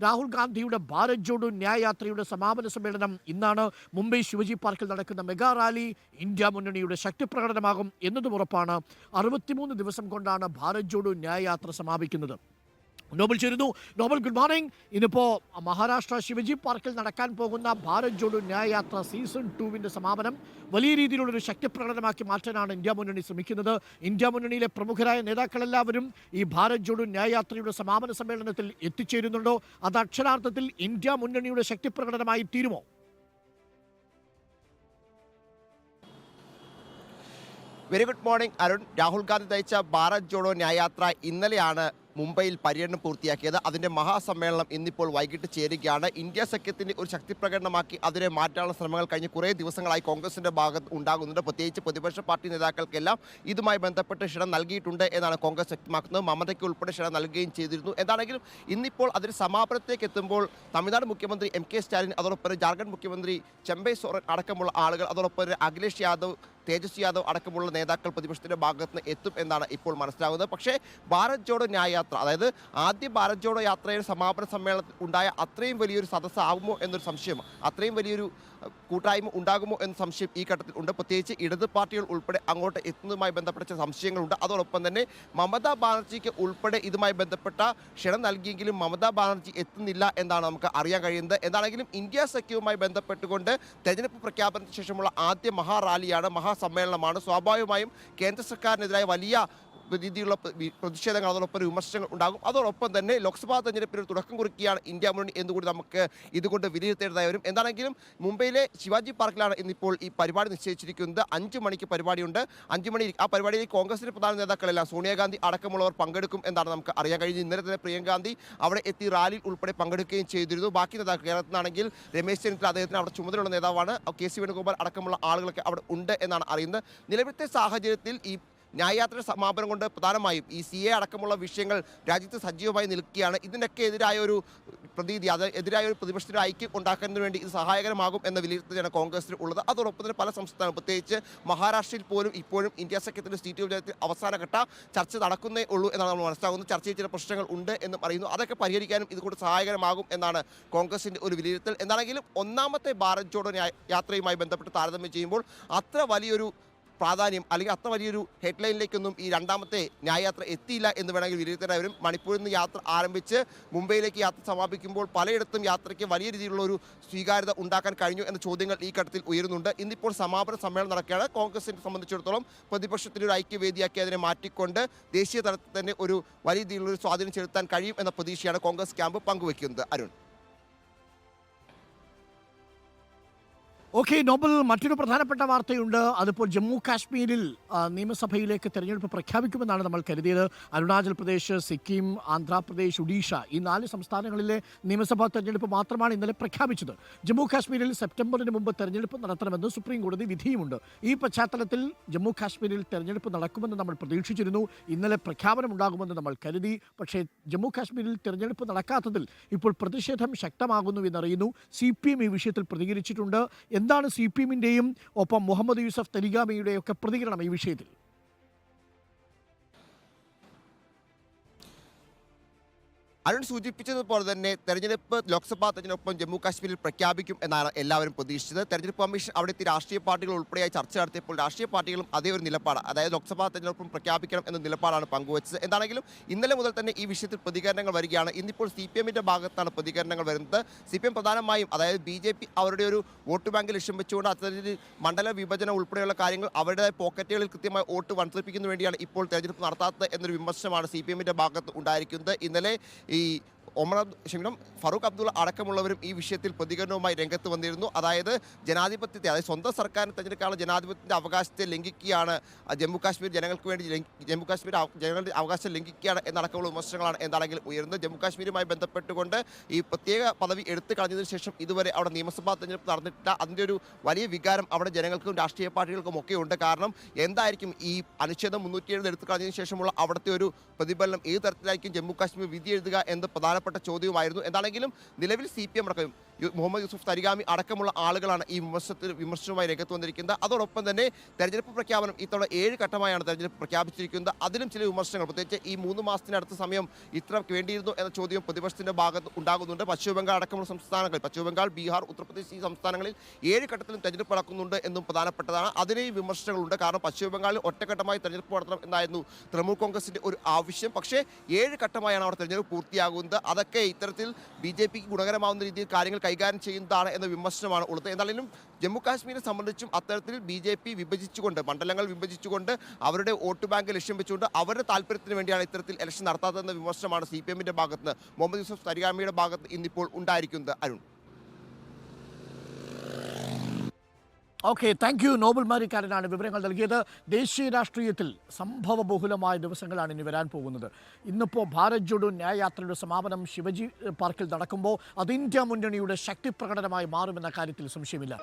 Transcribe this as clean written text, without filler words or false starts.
രാഹുൽ ഗാന്ധിയുടെ ഭാരത് ജോഡോ ന്യായ് യാത്രയുടെ സമാപന സമ്മേളനം ഇന്നാണ്. മുംബൈ ശിവജി പാർക്കിൽ നടക്കുന്ന മെഗാ റാലി ഇന്ത്യ മുന്നണിയുടെ ശക്തിപ്രകടനമാകും എന്നതും ഉറപ്പാണ്. 63 ദിവസം കൊണ്ടാണ് ഭാരത് ജോഡോ ന്യായ് യാത്ര സമാപിക്കുന്നത്. നോബൽ ചേരുന്നു. Nobel, good morning. ഇന്നിപ്പോൾ മഹാരാഷ്ട്ര ശിവജി പാർക്കിൽ നടക്കാൻ പോകുന്ന ഭാരത് ജോഡോ ന്യായ് യാത്ര സീസൺ 2 സമാപനം വലിയ രീതിയിലുള്ളൊരു ശക്തിപ്രകടനമാക്കി മാറ്റാനാണ് ഇന്ത്യ മുന്നണി ശ്രമിക്കുന്നത്. ഇന്ത്യ മുന്നണിയിലെ പ്രമുഖരായ നേതാക്കളെല്ലാവരും ഈ ഭാരത് ജോഡോ ന്യായ് യാത്രയുടെ സമാപന സമ്മേളനത്തിൽ എത്തിച്ചേരുന്നുണ്ടോ? അത് അക്ഷരാർത്ഥത്തിൽ ഇന്ത്യ മുന്നണിയുടെ ശക്തിപ്രകടനമായി തീരുമോ? Very good morning Arun. Rahul Gandhi നയിച്ച ഭാരത് ജോഡോ ന്യായ് യാത്ര ഇന്നലെയാണ് മുംബൈയിൽ പര്യടനം പൂർത്തിയാക്കിയത്. അതിൻ്റെ മഹാസമ്മേളനം ഇന്നിപ്പോൾ വൈകിട്ട് ചേരുകയാണ്. ഇന്ത്യ സഖ്യത്തിൻ്റെ ഒരു ശക്തിപ്രകടനമാക്കി അതിനെ മാറ്റാനുള്ള ശ്രമങ്ങൾ കഴിഞ്ഞ കുറേ ദിവസങ്ങളായി കോൺഗ്രസിൻ്റെ ഭാഗത്ത് ഉണ്ടാകുന്നുണ്ട്. പ്രത്യേകിച്ച് പ്രതിപക്ഷ പാർട്ടി നേതാക്കൾക്കെല്ലാം ഇതുമായി ബന്ധപ്പെട്ട് ക്ഷണം നൽകിയിട്ടുണ്ട് എന്നാണ് കോൺഗ്രസ് വ്യക്തമാക്കുന്നത്. മമതയ്ക്ക് ഉൾപ്പെടെ ക്ഷണം നൽകുകയും ചെയ്തിരുന്നു. എന്താണെങ്കിലും ഇന്നിപ്പോൾ അതിന് സമാപനത്തേക്ക് എത്തുമ്പോൾ തമിഴ്നാട് മുഖ്യമന്ത്രി എം കെ സ്റ്റാലിൻ, അതോടൊപ്പം ജാർഖണ്ഡ് മുഖ്യമന്ത്രി ചെമ്പൈ സോറൻ അടക്കമുള്ള ആളുകൾ, അതോടൊപ്പം അഖിലേഷ് യാദവ്, തേജസ്വി യാദവ് അടക്കമുള്ള നേതാക്കൾ പ്രതിപക്ഷത്തിൻ്റെ ഭാഗത്ത് നിന്ന് എത്തും എന്നാണ് ഇപ്പോൾ മനസ്സിലാകുന്നത്. പക്ഷേ ഭാരത് ജോഡോ ന്യായ് യാത്ര, അതായത് ആദ്യ ഭാരത് ജോഡോ യാത്രയുടെ സമാപന സമ്മേളനത്തിൽ ഉണ്ടായ അത്രയും വലിയൊരു സദസ്സ് ആകുമോ എന്നൊരു സംശയം, അത്രയും വലിയൊരു കൂട്ടായ്മ ഉണ്ടാകുമോ എന്ന സംശയം ഈ ഘട്ടത്തിൽ ഉണ്ട്. പ്രത്യേകിച്ച് ഇടത് പാർട്ടികൾ ഉൾപ്പെടെ അങ്ങോട്ട് എത്തുന്നതുമായി ബന്ധപ്പെട്ട ചില സംശയങ്ങളുണ്ട്. അതോടൊപ്പം തന്നെ മമതാ ബാനർജിക്ക് ഉൾപ്പെടെ ഇതുമായി ബന്ധപ്പെട്ട ക്ഷണം നൽകിയെങ്കിലും മമതാ ബാനർജി എത്തുന്നില്ല എന്നാണ് നമുക്ക് അറിയാൻ കഴിയുന്നത്. എന്താണെങ്കിലും ഇന്ത്യ സഖ്യവുമായി ബന്ധപ്പെട്ടുകൊണ്ട് തെരഞ്ഞെടുപ്പ് പ്രഖ്യാപനത്തിന് ശേഷമുള്ള ആദ്യ മഹാറാലിയാണ്, മഹാസമ്മേളനമാണ്. സ്വാഭാവികമായും കേന്ദ്ര സർക്കാരിനെതിരായ വലിയ രീതിയിലുള്ള പ്രതിഷേധങ്ങൾ, അതോടൊപ്പം വിമർശനങ്ങൾ ഉണ്ടാകും. അതോടൊപ്പം തന്നെ ലോക്സഭാ തെരഞ്ഞെടുപ്പിന് തുടക്കം കുറിക്കുകയാണ് ഇന്ത്യ മുന്നണി എന്നുകൂടി നമുക്ക് ഇതുകൊണ്ട് വിലയിരുത്തേണ്ടതായി വരും. എന്താണെങ്കിലും മുംബൈയിലെ ശിവാജി പാർക്കിലാണ് ഇന്നിപ്പോൾ ഈ പരിപാടി നിശ്ചയിച്ചിരിക്കുന്നത്. 5 മണിക്ക് പരിപാടിയുണ്ട്. 5 മണി ആ പരിപാടിയിൽ കോൺഗ്രസിൻ്റെ പ്രധാന നേതാക്കളെല്ലാം സോണിയാഗാന്ധി അടക്കമുള്ളവർ പങ്കെടുക്കും എന്നാണ് നമുക്ക് അറിയാൻ കഴിഞ്ഞത്. ഇന്നലെ തന്നെ പ്രിയങ്ക ഗാന്ധി അവിടെ എത്തി റാലിയിൽ ഉൾപ്പെടെ പങ്കെടുക്കുകയും ചെയ്തിരുന്നു. ബാക്കി നേതാക്കൾ, കേരളത്തിൽ നിന്നാണെങ്കിൽ രമേശ് ചെന്നിത്തല, അദ്ദേഹത്തിന് അവിടെ ചുമതലയുള്ള നേതാവാണ്, കെ സി വേണുഗോപാൽ അടക്കമുള്ള ആളുകളൊക്കെ അവിടെ ഉണ്ട് എന്നാണ് അറിയുന്നത്. നിലവിലത്തെ സാഹചര്യത്തിൽ ഈ ന്യായയാത്ര സമാപനം കൊണ്ട് പ്രധാനമായും ഈ CA അടക്കമുള്ള വിഷയങ്ങൾ രാജ്യത്ത് സജീവമായി നിൽക്കുകയാണ്. ഇതിനൊക്കെ എതിരായ ഒരു പ്രതീതി, അത് എതിരായ ഒരു പ്രതിപക്ഷത്തിൻ്റെ ഐക്യം ഉണ്ടാക്കുന്നതിന് വേണ്ടി ഇത് സഹായകരമാകും എന്ന വിലയിരുത്തലാണ് കോൺഗ്രസിന് ഉള്ളത്. അതോടൊപ്പം തന്നെ പല സംസ്ഥാനങ്ങളും, പ്രത്യേകിച്ച് മഹാരാഷ്ട്രയിൽ പോലും ഇപ്പോഴും ഇന്ത്യ സഖ്യത്തിൻ്റെ സീറ്റ് വിഭജനത്തിൽ അവസാനഘട്ട ചർച്ച നടക്കുന്നേ ഉള്ളൂ എന്നാണ് നമ്മൾ മനസ്സിലാകുന്നത്. ചർച്ചയിൽ ചില പ്രശ്നങ്ങൾ ഉണ്ട് എന്നും അറിയുന്നു. അതൊക്കെ പരിഹരിക്കാനും ഇതുകൊണ്ട് സഹായകരമാകും എന്നാണ് കോൺഗ്രസിൻ്റെ ഒരു വിലയിരുത്തൽ. എന്താണെങ്കിലും ഒന്നാമത്തെ ഭാരത് ജോഡോ യാത്രയുമായി ബന്ധപ്പെട്ട് താരതമ്യം ചെയ്യുമ്പോൾ അത്ര വലിയൊരു പ്രാധാന്യം അല്ലെങ്കിൽ അത്ര വലിയൊരു ഹെഡ്ലൈനിലേക്കൊന്നും ഈ രണ്ടാമത്തെ ന്യായയാത്ര എത്തിയില്ല എന്ന് വേണമെങ്കിൽ വിലയിരുത്തേണ്ടി വരും. മണിപ്പൂരിൽ നിന്ന് യാത്ര ആരംഭിച്ച് മുംബൈയിലേക്ക് യാത്ര സമാപിക്കുമ്പോൾ പലയിടത്തും യാത്രയ്ക്ക് വലിയ രീതിയിലുള്ള ഒരു സ്വീകാര്യത ഉണ്ടാക്കാൻ കഴിഞ്ഞു എന്ന ചോദ്യങ്ങൾ ഈ ഘട്ടത്തിൽ ഉയരുന്നുണ്ട്. ഇന്നിപ്പോൾ സമാപന സമ്മേളനം നടക്കുകയാണ്. കോൺഗ്രസിനെ സംബന്ധിച്ചിടത്തോളം പ്രതിപക്ഷത്തിൻ്റെ ഒരു ഐക്യവേദിയാക്കി അതിനെ മാറ്റിക്കൊണ്ട് ദേശീയ തലത്തിൽ തന്നെ ഒരു വലിയ രീതിയിലുള്ള ഒരു സ്വാധീനം ചെലുത്താൻ കഴിയും എന്ന പ്രതീക്ഷയാണ് കോൺഗ്രസ് ക്യാമ്പ് പങ്കുവയ്ക്കുന്നത്. അരുൺ. ഓക്കെ നോബൽ, മറ്റൊരു പ്രധാനപ്പെട്ട വാർത്തയുണ്ട്. അതിപ്പോൾ ജമ്മു കാശ്മീരിൽ നിയമസഭയിലേക്ക് തെരഞ്ഞെടുപ്പ് പ്രഖ്യാപിക്കുമെന്നാണ് നമ്മൾ കരുതിയത്. അരുണാചൽ പ്രദേശ്, സിക്കിം, ആന്ധ്രാപ്രദേശ്, ഒഡീഷ ഈ 4 സംസ്ഥാനങ്ങളിലെ നിയമസഭാ തെരഞ്ഞെടുപ്പ് മാത്രമാണ് ഇന്നലെ പ്രഖ്യാപിച്ചത്. ജമ്മു കാശ്മീരിൽ സെപ്റ്റംബറിന് മുമ്പ് തെരഞ്ഞെടുപ്പ് നടത്തണമെന്ന് സുപ്രീം കോടതി വിധിയുമുണ്ട്. ഈ പശ്ചാത്തലത്തിൽ ജമ്മു കാശ്മീരിൽ തെരഞ്ഞെടുപ്പ് നടക്കുമെന്ന് നമ്മൾ പ്രതീക്ഷിച്ചിരുന്നു. ഇന്നലെ പ്രഖ്യാപനമുണ്ടാകുമെന്ന് നമ്മൾ കരുതി. പക്ഷേ ജമ്മു കാശ്മീരിൽ തെരഞ്ഞെടുപ്പ് നടക്കാത്തതിൽ ഇപ്പോൾ പ്രതിഷേധം ശക്തമാകുന്നു എന്നറിയുന്നു. CPM ഈ വിഷയത്തിൽ പ്രതികരിച്ചിട്ടുണ്ട്. എന്താണ് CPM-ൻ്റെയും ഒപ്പം മുഹമ്മദ് യൂസഫ് തരിഗാമിയുടെയും ഒക്കെ പ്രതികരണം ഈ വിഷയത്തിൽ? അരുൺ സൂചിപ്പിച്ചതുപോലെ തന്നെ ലോക്സഭാ തെരഞ്ഞെടുപ്പ് ജമ്മു കാശ്മീരിൽ പ്രഖ്യാപിക്കും എന്നാണ് എല്ലാവരും പ്രതീക്ഷിച്ചത്. തെരഞ്ഞെടുപ്പ് കമ്മീഷൻ അവിടുത്തെ രാഷ്ട്രീയ പാർട്ടികൾ ഉൾപ്പെടെയായി ചർച്ച നടത്തിയപ്പോൾ രാഷ്ട്രീയ പാർട്ടികളും അതേ ഒരു നിലപാട്, അതായത് ലോക്സഭാ തെരഞ്ഞെടുപ്പും പ്രഖ്യാപിക്കണം എന്ന നിലപാടാണ് പങ്കുവച്ചത്. എന്താണെങ്കിലും ഇന്നലെ മുതൽ തന്നെ ഈ വിഷയത്തിൽ പ്രതികരണങ്ങൾ വരികയാണ്. ഇന്നിപ്പോൾ CPM-ൻ്റെ ഭാഗത്താണ് പ്രതികരണങ്ങൾ വരുന്നത്. CPM പ്രധാനമായും, അതായത് BJP അവരുടെ ഒരു വോട്ട് ബാങ്ക് ലക്ഷ്യം വെച്ചുകൊണ്ട് അത്തരത്തിൽ മണ്ഡല വിഭജനം ഉൾപ്പെടെയുള്ള കാര്യങ്ങൾ അവരുടെ പോക്കറ്റുകളിൽ കൃത്യമായി വോട്ട് വൻതരിപ്പിക്കുന്നതിന് വേണ്ടിയാണ് ഇപ്പോൾ തെരഞ്ഞെടുപ്പ് നടത്താത്തത് എന്നൊരു വിമർശനമാണ് CPM-ൻ്റെ ഭാഗത്ത് ഉണ്ടായിരിക്കുന്നത്. ഇന്നലെ ഈ ഫറൂഖ് അബ്ദുള്ള അടക്കമുള്ളവരും ഈ വിഷയത്തിൽ പ്രതികരണവുമായി രംഗത്ത് വന്നിരുന്നു. അതായത് ജനാധിപത്യത്തെ, അതായത് സ്വന്തം സർക്കാരിനെ തെരഞ്ഞെടുക്കാനുള്ള ജനാധിപത്യത്തിൻ്റെ അവകാശത്തെ ലംഘിക്കുകയാണ് ജമ്മു കാശ്മീർ ജനങ്ങൾക്ക് വേണ്ടി, ജമ്മു കാശ്മീർ ജനങ്ങളുടെ അവകാശം ലംഘിക്കുകയാണ് എന്നടക്കമുള്ള വിമർശനങ്ങളാണ് എന്താണെങ്കിലും ഉയരുന്നത്. ജമ്മു കാശ്മീരുമായി ബന്ധപ്പെട്ടുകൊണ്ട് ഈ പ്രത്യേക പദവി എടുത്തു കളഞ്ഞതിന് ശേഷം ഇതുവരെ അവിടെ നിയമസഭാ തെരഞ്ഞെടുപ്പ് നടന്നിട്ടില്ല. അതിൻ്റെ ഒരു വലിയ വികാരം അവിടെ ജനങ്ങൾക്കും രാഷ്ട്രീയ പാർട്ടികൾക്കും ഒക്കെ ഉണ്ട്. കാരണം എന്തായിരിക്കും ഈ അനുച്ഛേദം 307 എടുത്തു കളഞ്ഞതിന് ശേഷമുള്ള അവിടുത്തെ ഒരു പ്രതിഫലനം, ഏത് തരത്തിലായിരിക്കും ജമ്മു കാശ്മീർ വിധി എഴുതുക എന്ന് പ്രധാനപ്പെട്ട ചോദ്യവുമായിരുന്നു. എന്താണെങ്കിലും നിലവിൽ CPM അടക്കം മുഹമ്മദ് യൂസുഫ് തരിഗാമി അടക്കമുള്ള ആളുകളാണ് ഈ വിമർശനവുമായി രംഗത്ത് വന്നിരിക്കുന്നത്. അതോടൊപ്പം തന്നെ തെരഞ്ഞെടുപ്പ് പ്രഖ്യാപനം ഇത്തവണ 7 ഘട്ടമായാണ് തെരഞ്ഞെടുപ്പ് പ്രഖ്യാപിച്ചിരിക്കുന്നത്. അതിലും ചില വിമർശനങ്ങൾ, പ്രത്യേകിച്ച് ഈ 3 മാസത്തിനടുത്ത സമയം ഇത്ര വേണ്ടിയിരുന്നു എന്ന ചോദ്യം പ്രതിപക്ഷത്തിന്റെ ഭാഗത്ത് ഉണ്ടാകുന്നുണ്ട്. പശ്ചിമബംഗാൾ അടക്കമുള്ള സംസ്ഥാനങ്ങൾ, പശ്ചിമബംഗാൾ, ബീഹാർ, ഉത്തർപ്രദേശ് ഈ സംസ്ഥാനങ്ങളിൽ 7 ഘട്ടത്തിലും തെരഞ്ഞെടുപ്പ് നടക്കുന്നുണ്ട് എന്നും പ്രധാനപ്പെട്ടതാണ്. അതിനെയും വിമർശനങ്ങളുണ്ട്. കാരണം പശ്ചിമബംഗാളിൽ ഒറ്റഘട്ടമായി തെരഞ്ഞെടുപ്പ് നടത്തണം എന്നായിരുന്നു തൃണമൂൽ കോൺഗ്രസിന്റെ ഒരു ആവശ്യം. പക്ഷേ 7 ഘട്ടമായാണ് അവർ തെരഞ്ഞെടുപ്പ് പൂർത്തിയാകുന്നത്. അതൊക്കെ ഇത്തരത്തിൽ BJPക്ക് ഗുണകരമാവുന്ന രീതിയിൽ കാര്യങ്ങൾ കൈകാര്യം ചെയ്യുന്നതാണ് എന്ന വിമർശനമാണ് ഉള്ളത്. എന്നാലും ജമ്മു കാശ്മീരെ സംബന്ധിച്ചും അത്തരത്തിൽ BJP വിഭജിച്ചുകൊണ്ട്, മണ്ഡലങ്ങൾ വിഭജിച്ചുകൊണ്ട് അവരുടെ വോട്ട് ബാങ്ക് ലക്ഷ്യം വെച്ചുകൊണ്ട് അവരുടെ താല്പര്യത്തിന് വേണ്ടിയാണ് ഇത്തരത്തിൽ ഇലക്ഷൻ നടത്താത്തതെന്ന വിമർശനമാണ് CPMന്റെ ഭാഗത്ത്, മുഹമ്മദ് യൂസുഫ് തരിഗാമിയുടെ ഭാഗത്ത് ഇന്നിപ്പോൾ ഉണ്ടായിരിക്കുന്നത്. അരുൺ. Okay, thank you. നോബൽ മാരിക്കാരനാണ് വിവരങ്ങൾ നൽകിയത്. ദേശീയ രാഷ്ട്രീയത്തിൽ സംഭവബഹുലമായ ദിവസങ്ങളാണ് ഇനി വരാൻ പോകുന്നത്. ഇന്നിപ്പോൾ ഭാരത് ജോഡോ ന്യായ് യാത്രയുടെ സമാപനം ശിവജി പാർക്കിൽ നടക്കുമ്പോൾ അത് ഇന്ത്യ മുന്നണിയുടെ ശക്തി പ്രകടനമായി മാറുമെന്ന കാര്യത്തിൽ സംശയമില്ല.